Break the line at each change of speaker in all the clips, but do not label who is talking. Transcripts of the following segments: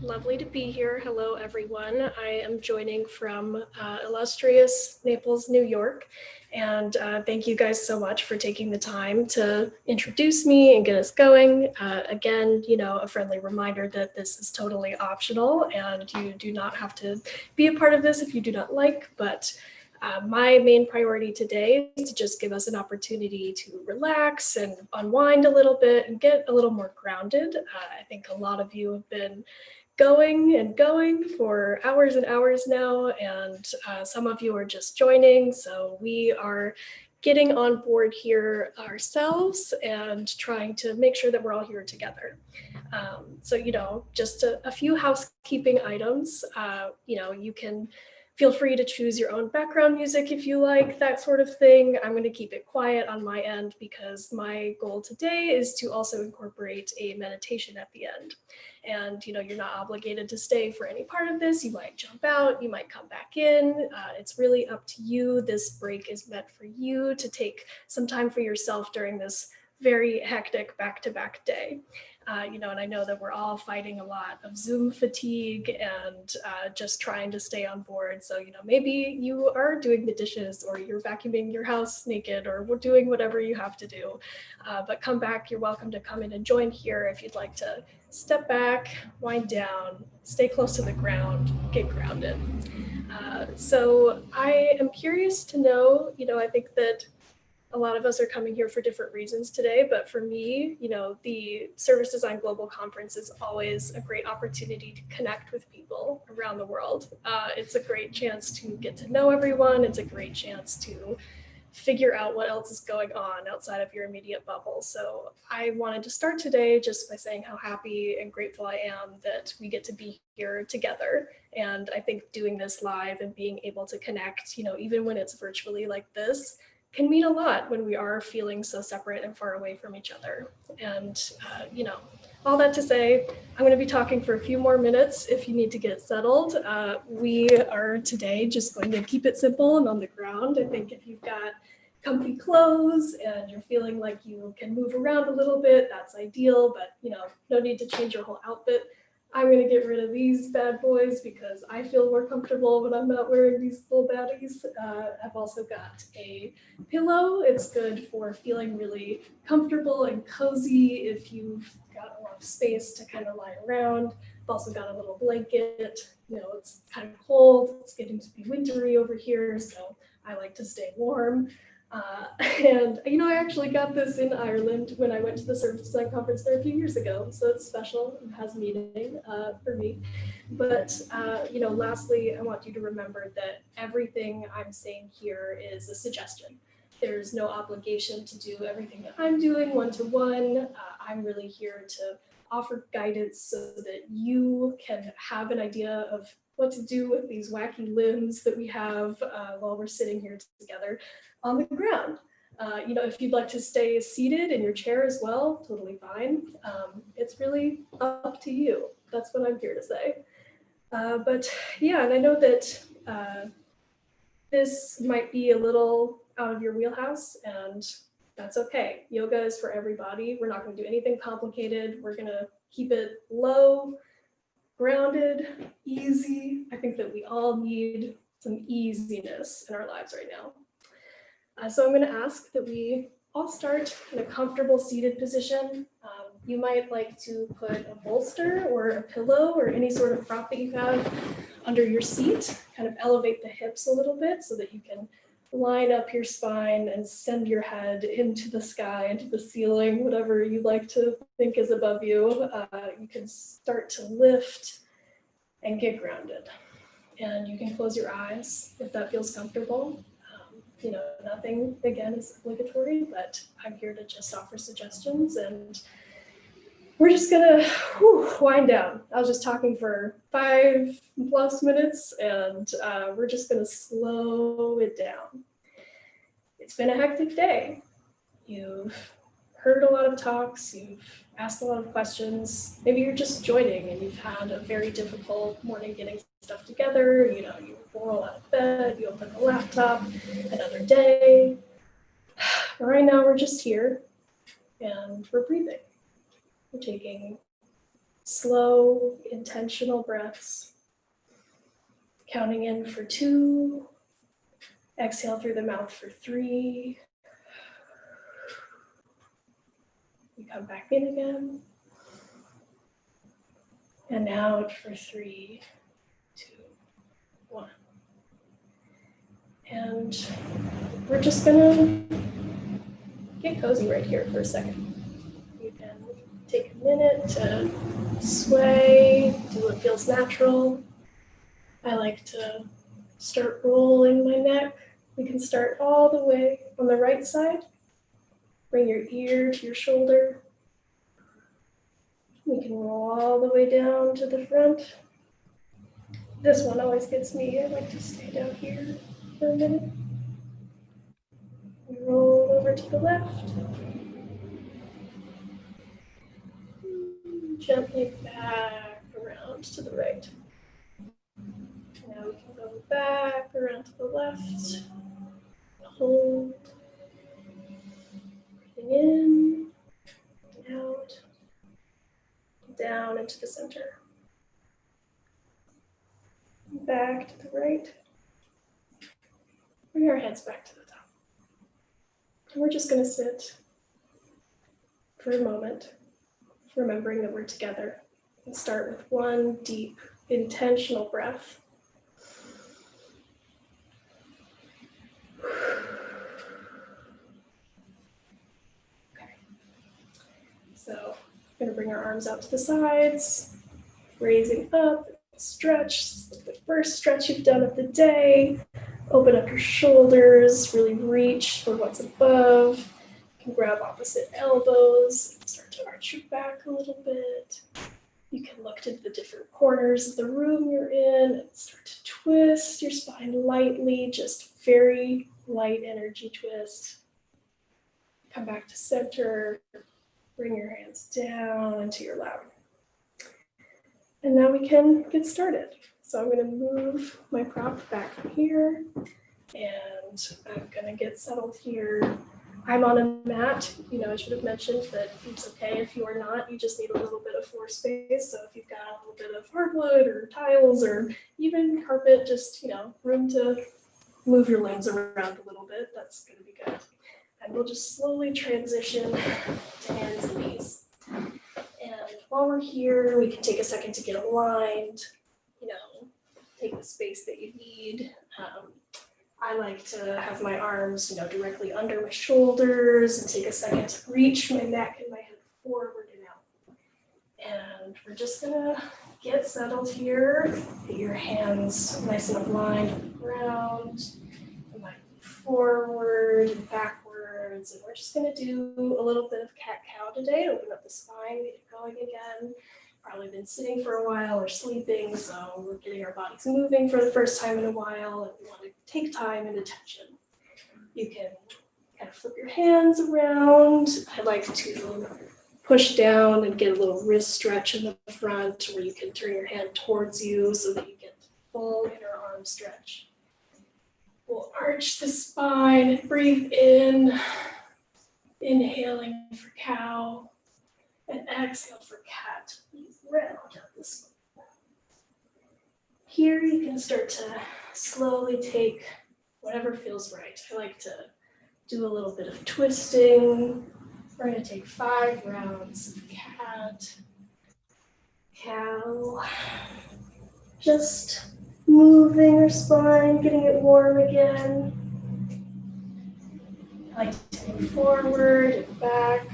Lovely to be here. Hello, everyone. I am joining from illustrious Naples, New York. And thank you guys so much for taking the time to introduce me and get us going. Again, a friendly reminder that this is totally optional and you do not have to be a part of this if you do not like, but my main priority today is to just give us an opportunity to relax and unwind a little bit and get a little more grounded. I think a lot of you have been going and going for hours and hours now, and some of you are just joining. So we are getting on board here ourselves and trying to make sure that we're all here together. So, just a few housekeeping items. You can feel free to choose your own background music if you like, that sort of thing. I'm going to keep it quiet on my end because my goal today is to also incorporate a meditation at the end. And, you're not obligated to stay for any part of this. You might jump out, you might come back in. It's really up to you. This break is meant for you to take some time for yourself during this very hectic back-to-back day. And I know that we're all fighting a lot of Zoom fatigue and just trying to stay on board. So, maybe you are doing the dishes or you're vacuuming your house naked or we're doing whatever you have to do. But come back, you're welcome to come in and join here if you'd like to step back, wind down, stay close to the ground, get grounded. So I am curious to know, I think that a lot of us are coming here for different reasons today, but for me, the Service Design Global Conference is always a great opportunity to connect with people around the world. It's a great chance to get to know everyone. It's a great chance to figure out what else is going on outside of your immediate bubble. So I wanted to start today just by saying how happy and grateful I am that we get to be here together. And I think doing this live and being able to connect, even when it's virtually like this, can mean a lot when we are feeling so separate and far away from each other. And, all that to say, I'm going to be talking for a few more minutes if you need to get settled. We are today just going to keep it simple and on the ground. I think if you've got comfy clothes and you're feeling like you can move around a little bit, that's ideal, but, no need to change your whole outfit. I'm going to get rid of these bad boys because I feel more comfortable when I'm not wearing these little baddies. I've also got a pillow. It's good for feeling really comfortable and cozy if you've got a lot of space to kind of lie around. I've also got a little blanket. It's kind of cold. It's getting to be wintry over here, so I like to stay warm. And I actually got this in Ireland when I went to the Service Design Conference there a few years ago, so it's special and has meaning for me. But lastly, I want you to remember that everything I'm saying here is a suggestion. There's no obligation to do everything that I'm doing one-to-one. I'm really here to offer guidance so that you can have an idea of what to do with these wacky limbs that we have while we're sitting here together on the ground. If you'd like to stay seated in your chair as well, totally fine. It's really up to you. That's what I'm here to say. But yeah, and I know that this might be a little out of your wheelhouse, and that's okay. Yoga is for everybody. We're not going to do anything complicated. We're going to keep it low, grounded, easy. I think that we all need some easiness in our lives right now. So I'm going to ask that we all start in a comfortable seated position. You might like to put a bolster or a pillow or any sort of prop that you have under your seat, kind of elevate the hips a little bit so that you can line up your spine and send your head into the sky, into the ceiling, whatever you like to think is above you. You can start to lift and get grounded. And you can close your eyes if that feels comfortable. Nothing, again, is obligatory, but I'm here to just offer suggestions, and we're just gonna wind down. I was just talking for 5+ minutes, and we're just gonna slow it down. It's been a hectic day. You've heard a lot of talks, you've asked a lot of questions. Maybe you're just joining and you've had a very difficult morning getting stuff together. You roll out of bed, you open the laptop, another day. But right now we're just here and we're breathing. We're taking slow, intentional breaths. Counting in for 2. Exhale through the mouth for 3. You come back in again. And out for 3, 2, 1. And we're just gonna get cozy right here for a second. You can take a minute to sway, do what feels natural. I like to start rolling my neck. We can start all the way on the right side. Bring your ear to your shoulder. We can roll all the way down to the front. This one always gets me. I like to stay down here for a minute. We roll over to the left. Gently back around to the right. Now we can go back around to the left. Hold. Breathing in, out, down into the center. Back to the right. Bring our heads back to the top. And we're just going to sit for a moment, remembering that we're together, and start with one deep, intentional breath. Okay. So we're going to bring our arms out to the sides, raising up, stretch, the first stretch you've done of the day. Open up your shoulders, really reach for what's above. You can grab opposite elbows, start to arch your back a little bit. You can look to the different corners of the room you're in and start to twist your spine lightly, just very light energy twist. Come back to center, bring your hands down into your lap. And now we can get started. So I'm going to move my prop back from here, and I'm going to get settled here. I'm on a mat. I should have mentioned that it's okay if you are not. You just need a little bit of floor space. So if you've got a little bit of hardwood or tiles or even carpet, just, room to move your limbs around a little bit, that's going to be good. And we'll just slowly transition to hands and knees. And while we're here, we can take a second to get aligned, take the space that you need. I like to have my arms, directly under my shoulders and take a second to reach my neck and my head forward and out. And we're just gonna get settled here. Get your hands nice and aligned on the ground. You might move forward and backwards. And we're just gonna do a little bit of cat-cow today. Open up the spine, get it going again. Probably been sitting for a while or sleeping, so we're getting our bodies moving for the first time in a while, and we want to take time and attention. You can kind of flip your hands around. I like to push down and get a little wrist stretch in the front, where you can turn your hand towards you so that you get full inner arm stretch. We'll arch the spine and breathe in, inhaling for cow, and exhale for cat. Round out this one. Here you can start to slowly take whatever feels right. I like to do a little bit of twisting. We're going to take 5 rounds of cat, cow. Just moving our spine, getting it warm again. I like to move forward and back.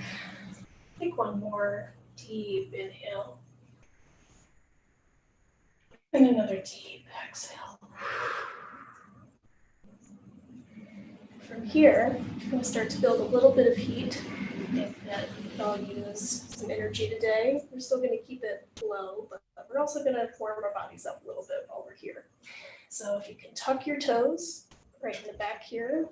Take one more deep inhale. And another deep exhale. From here, I'm going to start to build a little bit of heat. I think that I'll use some energy today. We're still going to keep it low, but we're also going to warm our bodies up a little bit while we're here. So if you can tuck your toes right in the back here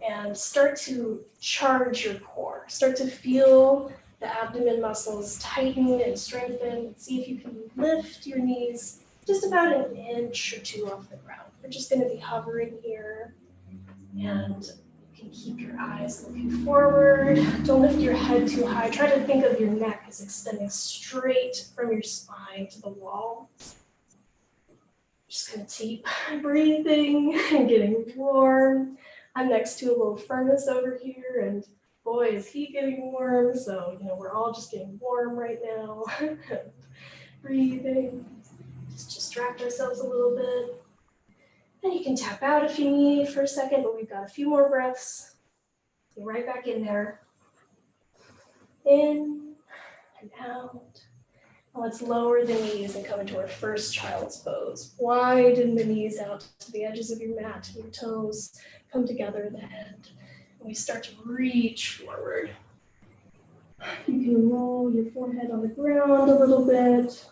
and start to charge your core. Start to feel the abdomen muscles tighten and strengthen. See if you can lift your knees just about an inch or 2 off the ground. We're just going to be hovering here, and you can keep your eyes looking forward. Don't lift your head too high. Try to think of your neck as extending straight from your spine to the wall. Just gonna keep breathing and getting warm. I'm next to a little furnace over here, and boy, is he getting warm. So, we're all just getting warm right now. Breathing. Just distract ourselves a little bit. And you can tap out if you need for a second, but we've got a few more breaths. Get right back in there. In and out. Now let's lower the knees and come into our first child's pose. Widen the knees out to the edges of your mat, your toes come together at the head. And we start to reach forward. You can roll your forehead on the ground a little bit.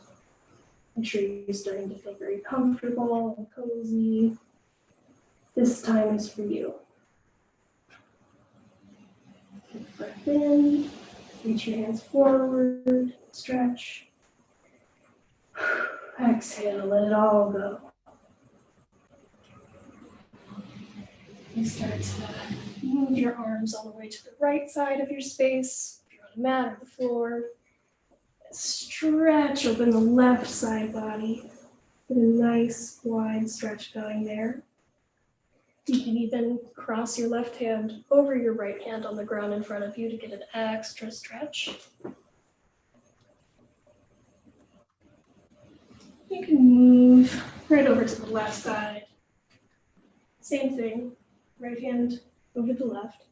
Make sure you're starting to feel very comfortable and cozy. This time is for you. Take a breath in, reach your hands forward, stretch. Exhale, let it all go. You start to move your arms all the way to the right side of your space. If you're on a mat or the floor, stretch, open the left side body. Get a nice wide stretch going there. You can even cross your left hand over your right hand on the ground in front of you to get an extra stretch. You can move right over to the left side. Same thing, right hand over the left.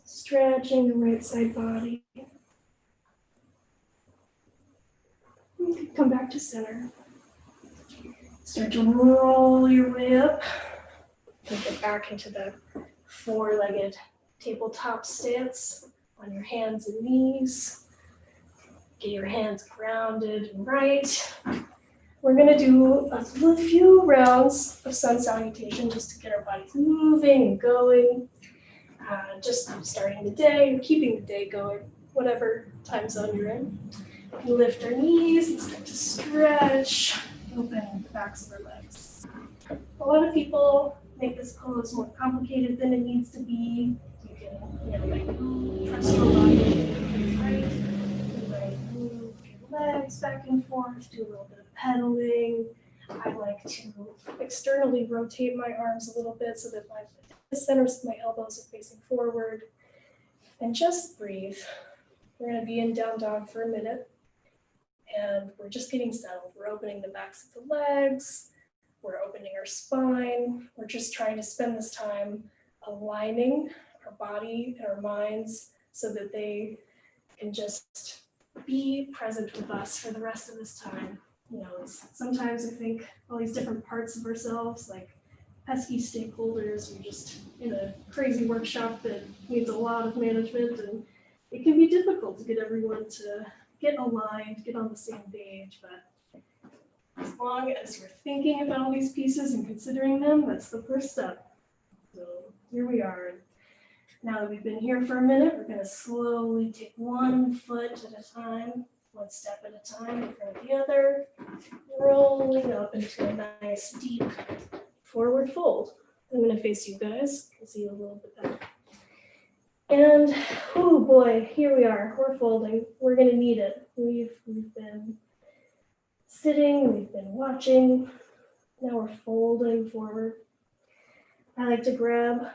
Stretching the right side body. You can come back to center. Start to roll your way up. And get back into the four-legged tabletop stance on your hands and knees. Get your hands grounded and right. We're going to do a few rounds of sun salutation just to get our bodies moving and going. Just starting the day or keeping the day going, whatever time zone you're in. We can lift our knees and start to stretch, open the backs of our legs. A lot of people make this pose more complicated than it needs to be. You can, trust your body, right? You might move your legs back and forth, do a little bit of pedaling. I like to externally rotate my arms a little bit so that the centers of my elbows are facing forward. And just breathe. We're going to be in down dog for a minute. And we're just getting settled. We're opening the backs of the legs. We're opening our spine. We're just trying to spend this time aligning our body and our minds so that they can just be present with us for the rest of this time. Sometimes I think all these different parts of ourselves, like pesky stakeholders, we're just in a crazy workshop that needs a lot of management, and it can be difficult to get everyone to get aligned, get on the same page, but as long as you're thinking about all these pieces and considering them, that's the first step. So here we are. Now that we've been here for a minute, we're going to slowly take one foot at a time, one step at a time in front of the other, rolling up into a nice deep forward fold. I'm going to face you guys. You can see you a little bit better. And, oh boy, here we are. We're folding. We're going to need it. We've been sitting, we've been watching. Now we're folding forward. I like to grab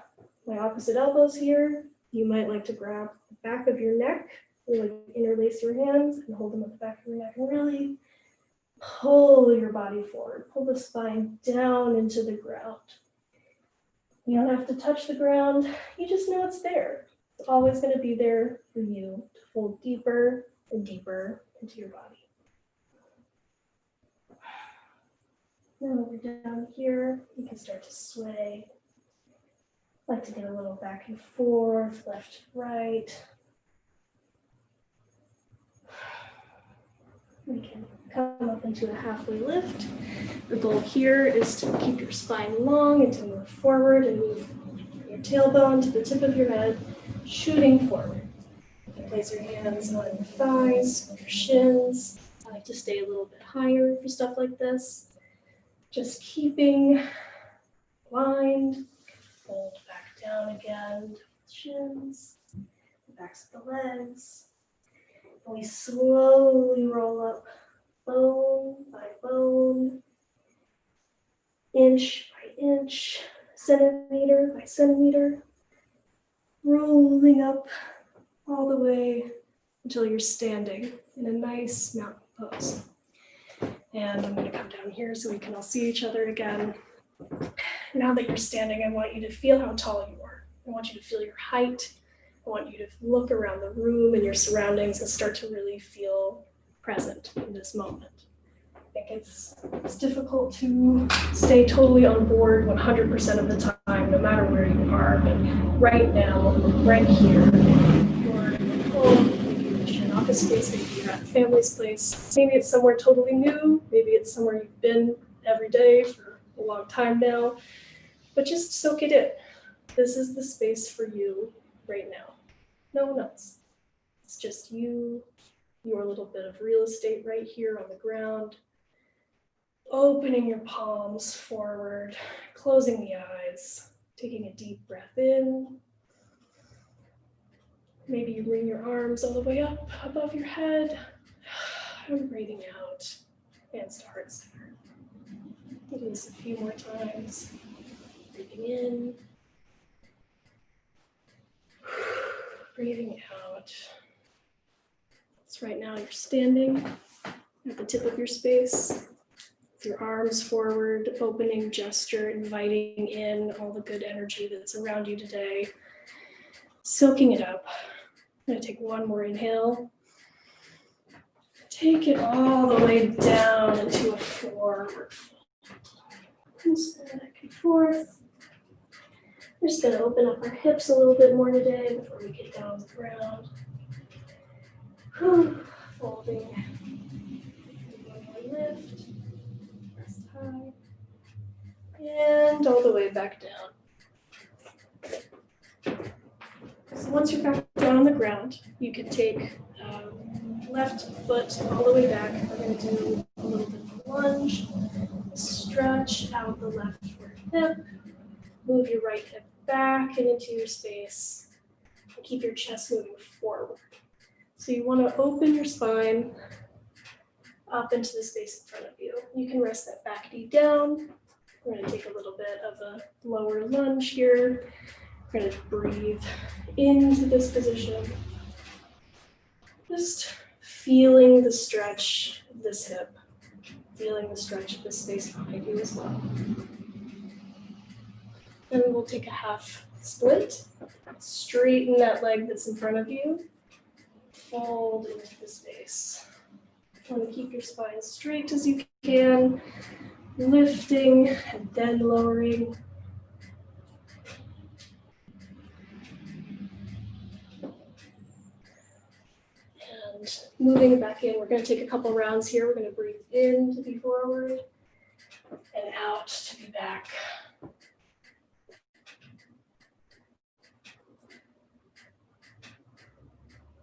my opposite elbows here. You might like to grab the back of your neck. Really interlace your hands and hold them at the back of your neck and really pull your body forward. Pull the spine down into the ground. You don't have to touch the ground. You just know it's there. It's always going to be there for you to fold deeper and deeper into your body. Now we're down here, you can start to sway. I like to get a little back and forth, left to right. We can come up into a halfway lift. The goal here is to keep your spine long and to move forward and move your tailbone to the tip of your head, shooting forward. You can place your hands on your thighs, on your shins. I like to stay a little bit higher for stuff like this. Just keeping aligned, fold back down again, shins, the backs of the legs. And we slowly roll up bone by bone, inch by inch, centimeter by centimeter, rolling up all the way until you're standing in a nice mountain pose. And I'm going to come down here so we can all see each other again. Now that you're standing, I want you to feel how tall you are. I want you to feel your height. I want you to look around the room and your surroundings and start to really feel present in this moment. I think it's difficult to stay totally on board 100% of the time, no matter where you are. But right now, right here, you're at home, maybe you're in an office space, maybe you're at a family's place. Maybe it's somewhere totally new. Maybe it's somewhere you've been every day for a long time now. But just soak it in. This is the space for you right now. No one else. It's just you, your little bit of real estate right here on the ground. Opening your palms forward, closing the eyes, taking a deep breath in. Maybe you bring your arms all the way up above your head. And breathing out, hands to heart center. Do this a few more times. Breathing in. Breathing out. So right now you're standing at the tip of your space. Your arms forward, opening gesture, inviting in all the good energy that's around you today. Soaking it up. I'm going to take one more inhale. Take it all the way down into a forward fold. Back and forth. We're just going to open up our hips a little bit more today before we get down on the ground. Folding. One more lift. High. And all the way back down. So once you're back down on the ground, you can take left foot all the way back. We're going to do a little bit of a lunge. Stretch out the left hip. Move your right hip back and into your space. And keep your chest moving forward. So you want to open your spine up into the space in front of you. You can rest that back knee down. We're going to take a little bit of a lower lunge here. We're going to breathe into this position. Just feeling the stretch of this hip, feeling the stretch of the space behind you as well. Then we'll take a half split. Straighten that leg that's in front of you. Fold into the space. Want to keep your spine straight as you can, lifting and then lowering. And moving back in, we're going to take a couple rounds here. We're going to breathe in to be forward and out to be back.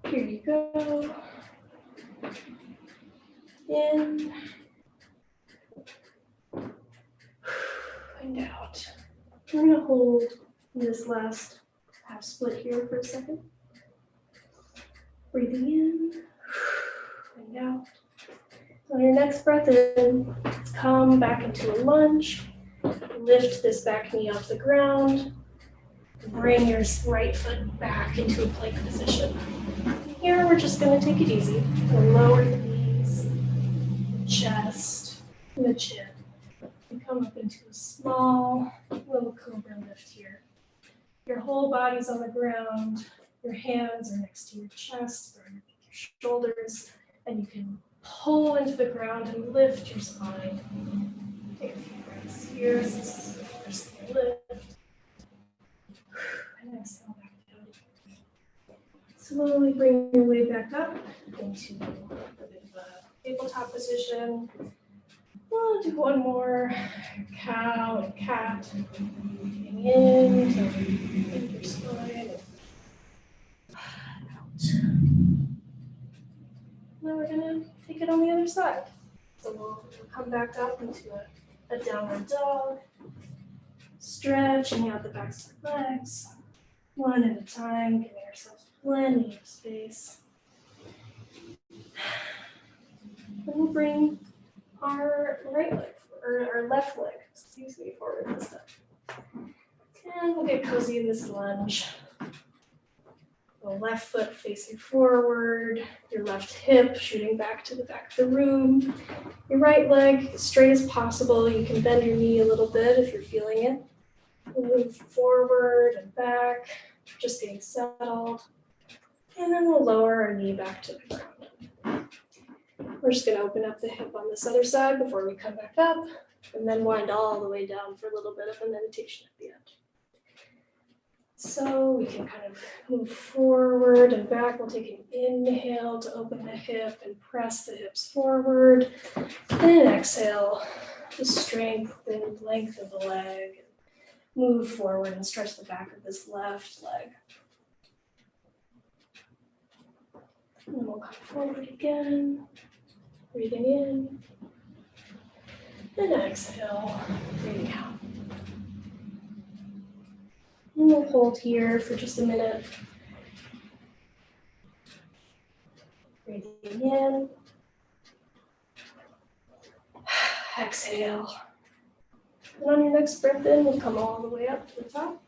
Here you go. In and out. We're going to hold this last half split here for a second. Breathing in and out. On your next breath in, come back into a lunge. Lift this back knee off the ground. Bring your right foot back into a plank position. Here we're just going to take it easy. We'll lower the knees, chest, and the chin. And come up into a small little cobra lift here. Your whole body's on the ground. Your hands are next to your chest or underneath your shoulders. And you can pull into the ground and lift your spine. Take a few breaths here. So this is the first lift. And exhale back down. Slowly bring your way back up into a bit of a tabletop position. We'll do one more. Cow and cat. Breathing in to your spine. Out. Now we're going to take it on the other side. So we'll come back up into a downward dog. Stretching out the backs of the legs, one at a time, giving ourselves plenty of space. Then we'll bring our right leg, or our left leg, excuse me, forward this time. And we'll get cozy in this lunge. The left foot facing forward, your left hip shooting back to the back of the room. Your right leg as straight as possible. You can bend your knee a little bit if you're feeling it. We'll move forward and back, just getting settled. And then we'll lower our knee back to the ground. We're just gonna open up the hip on this other side before we come back up, and then wind all the way down for a little bit of a meditation at the end. So we can kind of move forward and back. We'll take an inhale to open the hip and press the hips forward. Then exhale to strengthen and lengthen the leg. Move forward and stretch the back of this left leg. And we'll come forward again. Breathing in. And exhale, breathing out. And we'll hold here for just a minute. Breathing in. Exhale. And on your next breath in, we'll come all the way up to the top.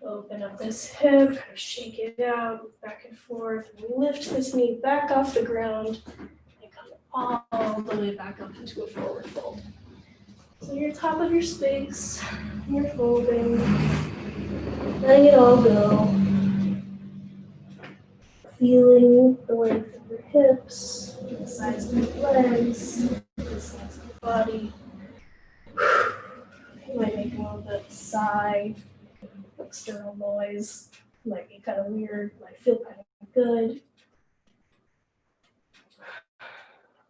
Open up this hip, kind of shake it out, move back and forth. And we lift this knee back off the ground and come all the way back up into a forward fold. So you're top of your space, you're folding, letting it all go. Feeling the length of your hips, the size of your legs, the size of your body. You might make a little bit of a sigh, external noise. Might be kind of weird, might feel kind of good.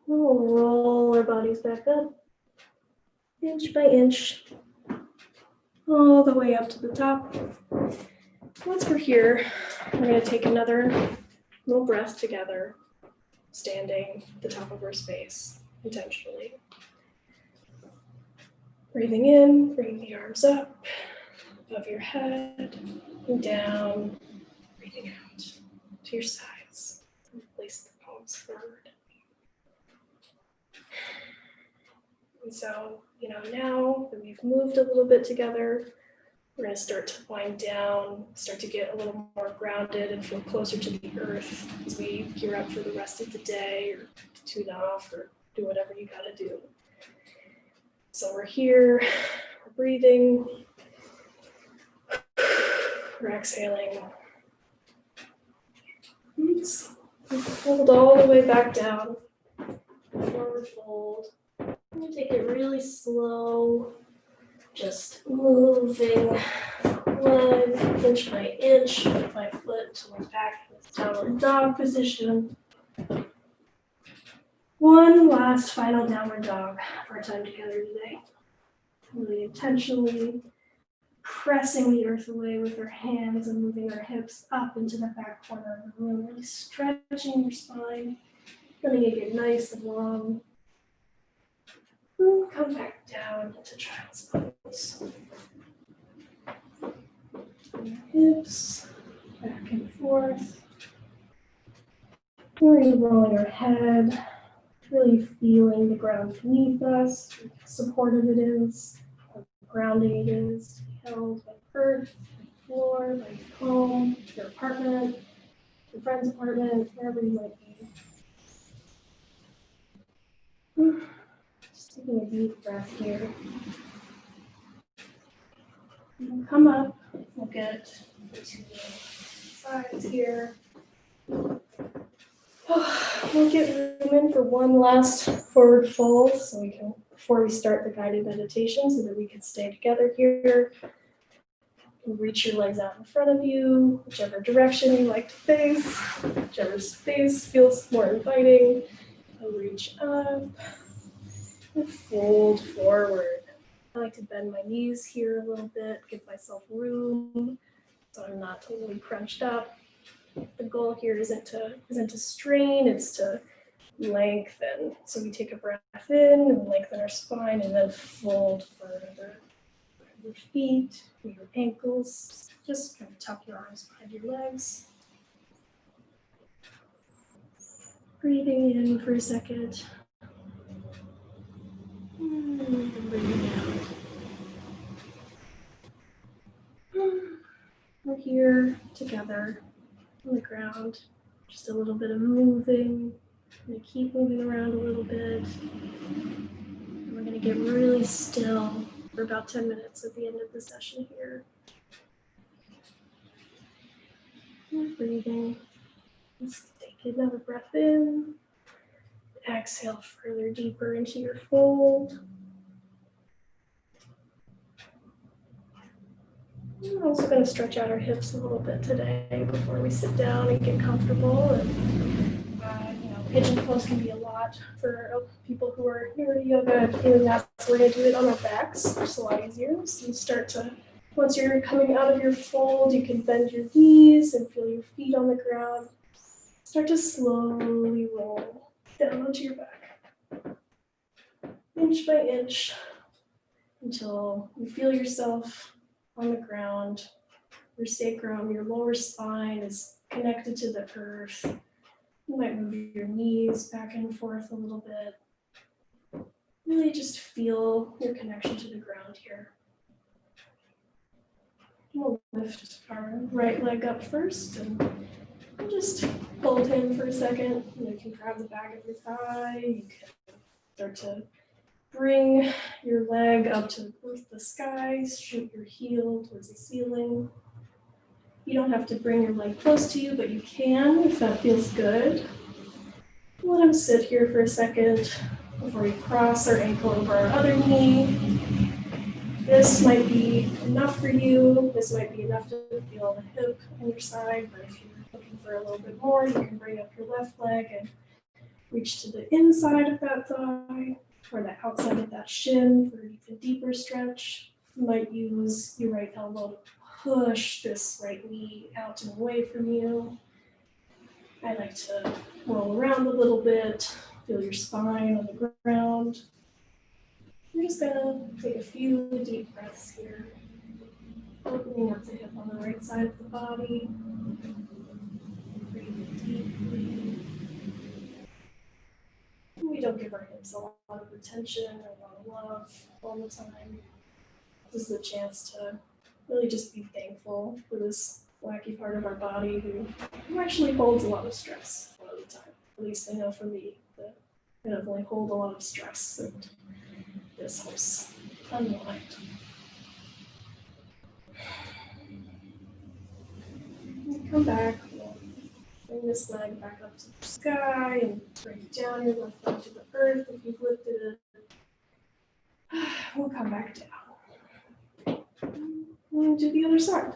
We'll roll our bodies back up. Inch by inch, all the way up to the top. Once we're here, we're going to take another little breath together, standing at the top of our space, intentionally. Breathing in, bringing the arms up, above your head, and down, breathing out to your sides. And place the palms forward. And so, now that we've moved a little bit together, we're going to start to wind down, start to get a little more grounded and feel closer to the earth as we gear up for the rest of the day, or to tune off, or do whatever you got to do. So we're here, we're breathing, we're exhaling. Oops. Hold all the way back down, forward fold. And take it really slow, just moving leg inch by inch with my foot towards back in this downward dog position. One last final downward dog for our time together today. Really intentionally pressing the earth away with our hands and moving our hips up into the back corner of the room, really stretching your spine, letting it get nice and long. Come back down into child's pose. Hips back and forth. Really rolling our head, really feeling the ground beneath us, how supportive it is, how grounding it is to be held by the earth, by the floor, by your home, your apartment, your friend's apartment, wherever you might be. Taking a deep breath here. We'll come up, we'll get to the sides here. We'll get room in for one last forward fold before we start the guided meditation, so that we can stay together here. You reach your legs out in front of you, whichever direction you like to face, whichever space feels more inviting. I'll reach up. And fold forward. I like to bend my knees here a little bit, give myself room so I'm not totally crunched up. The goal here isn't to strain, it's to lengthen. So we take a breath in and lengthen our spine and then fold further. your feet, your ankles. Just kind of tuck your arms behind your legs. Breathing in for a second. And breathing out. We're here together on the ground. Just a little bit of moving. I'm going to keep moving around a little bit. And we're going to get really still for about 10 minutes at the end of the session here. And breathing. Just take another breath in. Exhale further deeper into your fold. We're also going to stretch out our hips a little bit today before we sit down and get comfortable. And pigeon pose can be a lot for people who are newer to yoga. And that's we're going to do it on our backs, which is a lot easier. So you start to, once you're coming out of your fold, you can bend your knees and feel your feet on the ground. Start to slowly roll down onto your back, inch by inch, until you feel yourself on the ground. Your sacrum, your lower spine is connected to the earth. You might move your knees back and forth a little bit. Really just feel your connection to the ground here. We'll lift our right leg up first and we'll just hold him for a second. You can grab the back of your thigh. You can start to bring your leg up towards the skies, shoot your heel towards the ceiling. You don't have to bring your leg close to you, but you can if that feels good. Let him sit here for a second before we cross our ankle over our other knee. This might be enough for you. This might be enough to feel the hip on your side, but if you're looking for a little bit more, you can bring up your left leg and reach to the inside of that thigh or the outside of that shin for an even deeper stretch. You might use your right elbow to push this right knee out and away from you. I like to roll around a little bit, feel your spine on the ground. We're just gonna take a few deep breaths here, opening up the hip on the right side of the body. Breathing deeply. We don't give our hips a lot of attention or a lot of love all the time. This is a chance to really just be thankful for this wacky part of our body who actually holds a lot of stress a lot of the time. At least I know for me that I definitely hold a lot of stress, and this helps unwind. Come back. We'll bring this leg back up to the sky and bring down your left leg to the earth if you've lifted it. We'll come back down. We'll do the other side.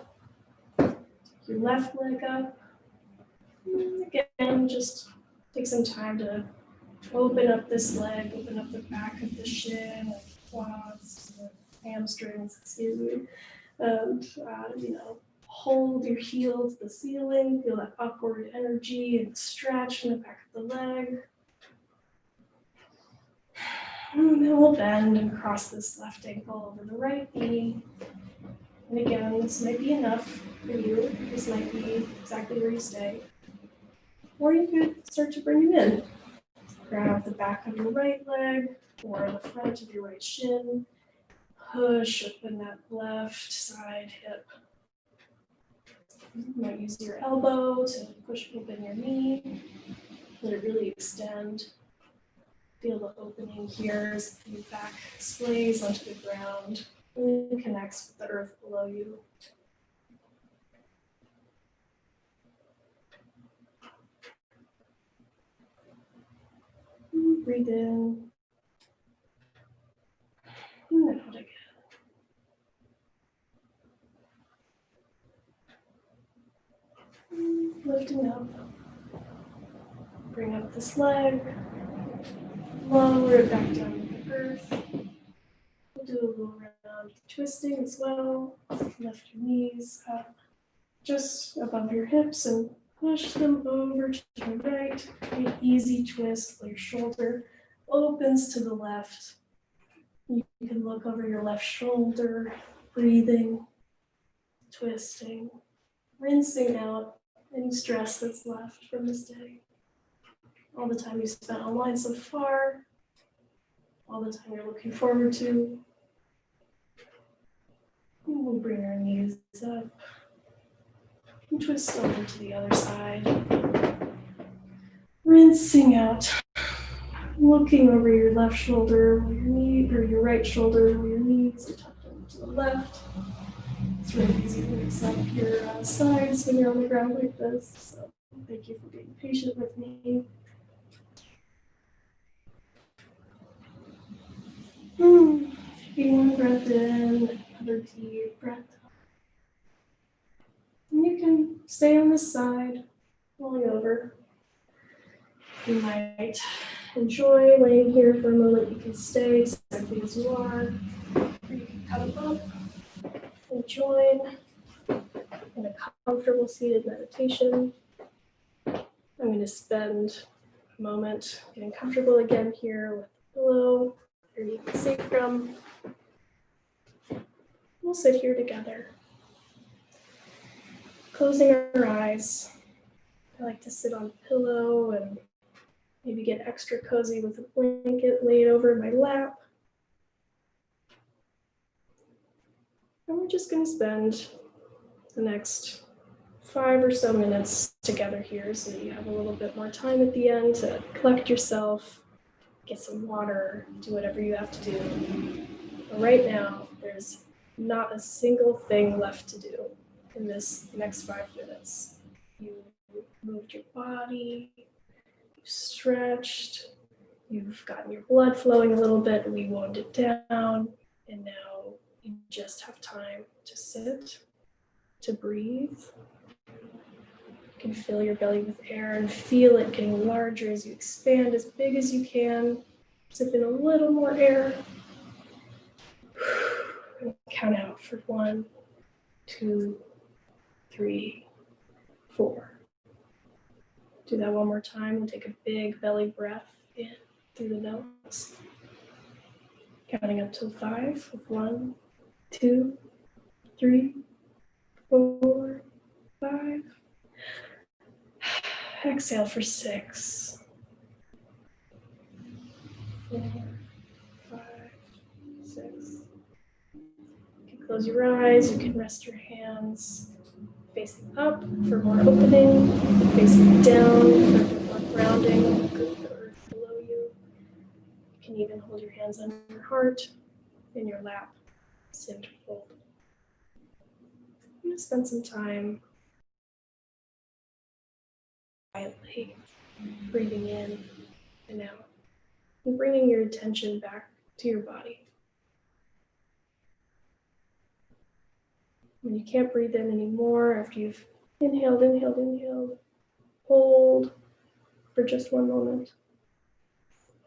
Your left leg up. Again, just take some time to open up this leg, open up the back of the shin, and quads, hamstrings, excuse me, and hold your heel to the ceiling, feel that upward energy and stretch in the back of the leg. And then we'll bend and cross this left ankle over the right knee. And again, this might be enough for you. This might be exactly where you stay. Or you could start to bring it in. Grab the back of your right leg or the front of your right shin. Push open that left side hip. You might use your elbow to push open your knee. Let it really extend. Feel the opening here as the back splays onto the ground. Really connects with the earth below you. Breathe in. And then out again. Lifting up. Bring up this leg. Lower it back down to the earth. We'll do a little round twisting as well. Lift your knees up just above your hips and push them over to the right. An easy twist where your shoulder opens to the left. You can look over your left shoulder, breathing, twisting, rinsing out any stress that's left from this day. All the time you spent online so far, all the time you're looking forward to. And we'll bring our knees up and twist over to the other side. Rinsing out, looking over your left shoulder, where your knee, or your right shoulder, where your knees are tucked over to the left. It's really easy to mix up your sides when you're on the ground like this. So thank you for being patient with me. Taking one breath in, another deep breath out. And you can stay on this side, rolling over. You might enjoy laying here for a moment. You can stay exactly as you are, or you can come up and join in a comfortable seated meditation. I'm going to spend a moment getting comfortable again here with the pillow underneath the sacrum. We'll sit here together, closing our eyes. I like to sit on a pillow and maybe get extra cozy with a blanket laid over my lap. And we're just going to spend the next 5 or so minutes together here so that you have a little bit more time at the end to collect yourself, get some water, do whatever you have to do. But right now, there's not a single thing left to do in this next 5 minutes. You moved your body, you stretched, you've gotten your blood flowing a little bit, we wound it down, and now you just have time to sit, to breathe. You can fill your belly with air and feel it getting larger as you expand as big as you can. Sip in a little more air. And count out for 1, 2, 3, 4. Do that one more time and take a big belly breath in through the nose. Counting up to 5 with 1, 2, 3, 4, 5. Exhale for 6, 4, 5, 6. You can close your eyes, you can rest your hands facing up for more opening, facing down for more grounding, with the earth below you. You can even hold your hands on your heart, in your lap, center fold. I'm going to spend some time quietly breathing in and out, and bringing your attention back to your body. When you can't breathe in anymore, after you've inhaled, hold for just 1 moment,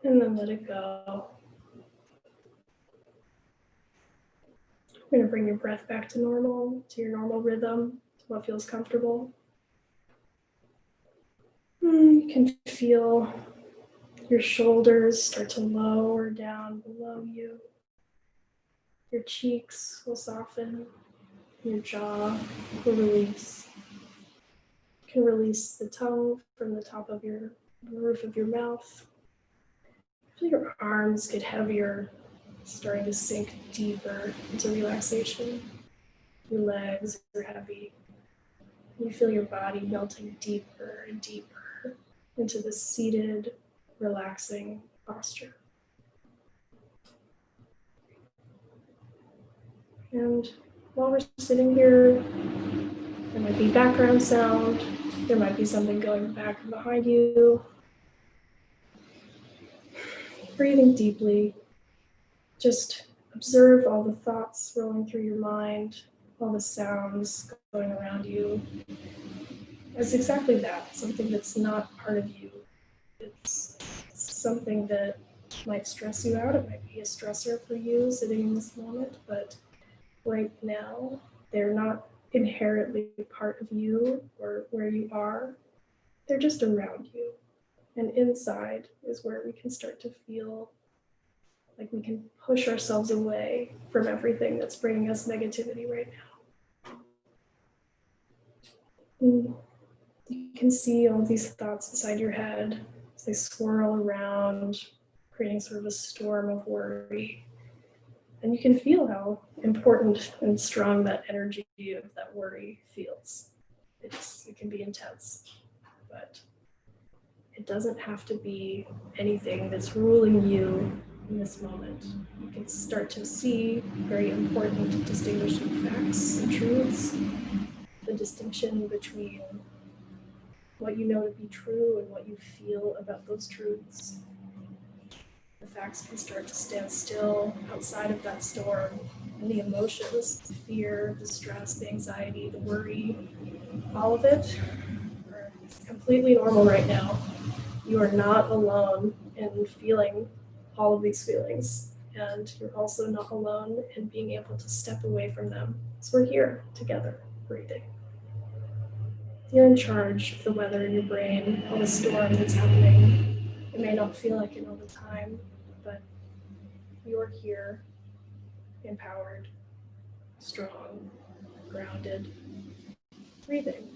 and then let it go. You're going to bring your breath back to normal, to your normal rhythm, to what feels comfortable. You can feel your shoulders start to lower down below you. Your cheeks will soften. Your jaw will release. You can release the tongue from the top of the roof of your mouth. Feel your arms get heavier, starting to sink deeper into relaxation. Your legs are heavy. You feel your body melting deeper and deeper into the seated, relaxing posture. And while we're sitting here, there might be background sound, there might be something going back and behind you. Breathing deeply, just observe all the thoughts rolling through your mind, all the sounds going around you. As exactly that, something that's not part of you. It's something that might stress you out. It might be a stressor for you sitting in this moment, but right now, they're not inherently part of you or where you are. They're just around you. And inside is where we can start to feel like we can push ourselves away from everything that's bringing us negativity right now. And you can see all these thoughts inside your head as they swirl around, creating sort of a storm of worry. And you can feel how important and strong that energy of that worry feels. It can be intense, but it doesn't have to be anything that's ruling you in this moment. You can start to see very important distinguishing facts and truths, the distinction between what you know to be true and what you feel about those truths. The facts can start to stand still outside of that storm, and the emotions, the fear, the stress, the anxiety, the worry, all of it are completely normal right now. You are not alone in feeling all of these feelings, and you're also not alone in being able to step away from them. So we're here together, breathing. You're in charge of the weather in your brain, all the storm that's happening. It may not feel like it all the time, but you're here, empowered, strong, grounded, breathing.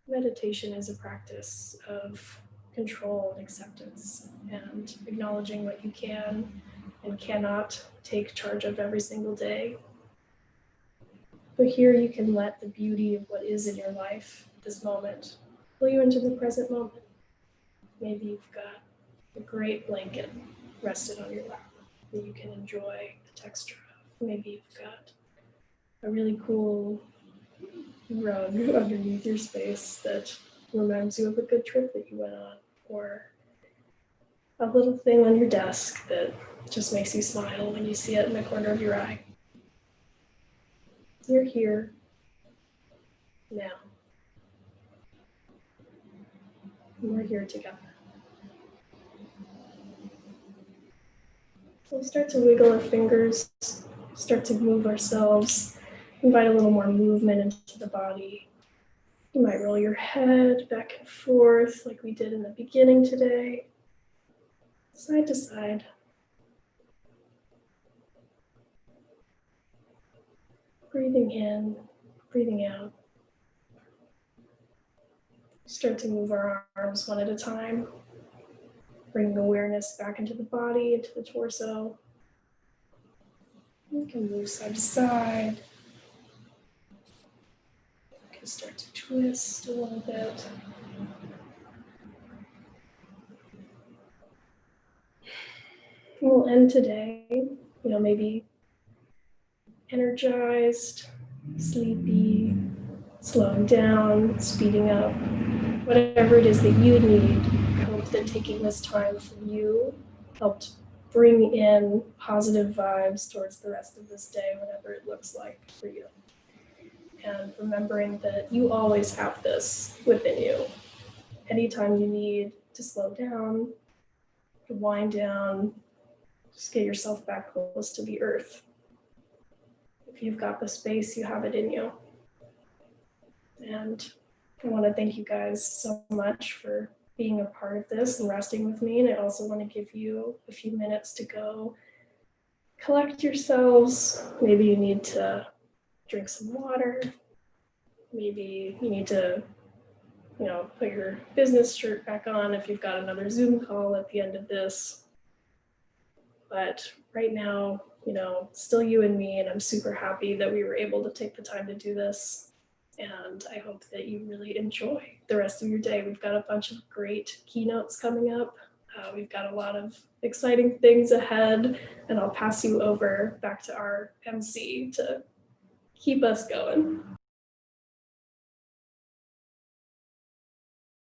Meditation is a practice of control and acceptance and acknowledging what you can and cannot take charge of every single day. But here you can let the beauty of what is in your life, this moment, pull you into the present moment. Maybe you've got a great blanket rested on your lap that you can enjoy the texture of. Maybe you've got a really cool rug underneath your space that reminds you of a good trip that you went on, or a little thing on your desk that just makes you smile when you see it in the corner of your eye. You're here now. And we're here together. So we'll start to wiggle our fingers, start to move ourselves, invite a little more movement into the body. You might roll your head back and forth like we did in the beginning today, side to side. Breathing in, breathing out. Start to move our arms one at a time, bringing awareness back into the body, into the torso. You can move side to side. You can start to twist a little bit. We'll end today, maybe energized, sleepy, slowing down, speeding up, whatever it is that you need. I hope that taking this time for you helped bring in positive vibes towards the rest of this day, whatever it looks like for you. And remembering that you always have this within you. Anytime you need to slow down, to wind down, just get yourself back close to the earth. If you've got the space, you have it in you. And I want to thank you guys so much for being a part of this and resting with me. And I also want to give you a few minutes to go collect yourselves. Maybe you need to drink some water. Maybe you need to, put your business shirt back on if you've got another Zoom call at the end of this. But right now, still you and me, and I'm super happy that we were able to take the time to do this. And I hope that you really enjoy the rest of your day. We've got a bunch of great keynotes coming up. We've got a lot of exciting things ahead, and I'll pass you over back to our MC to keep us going.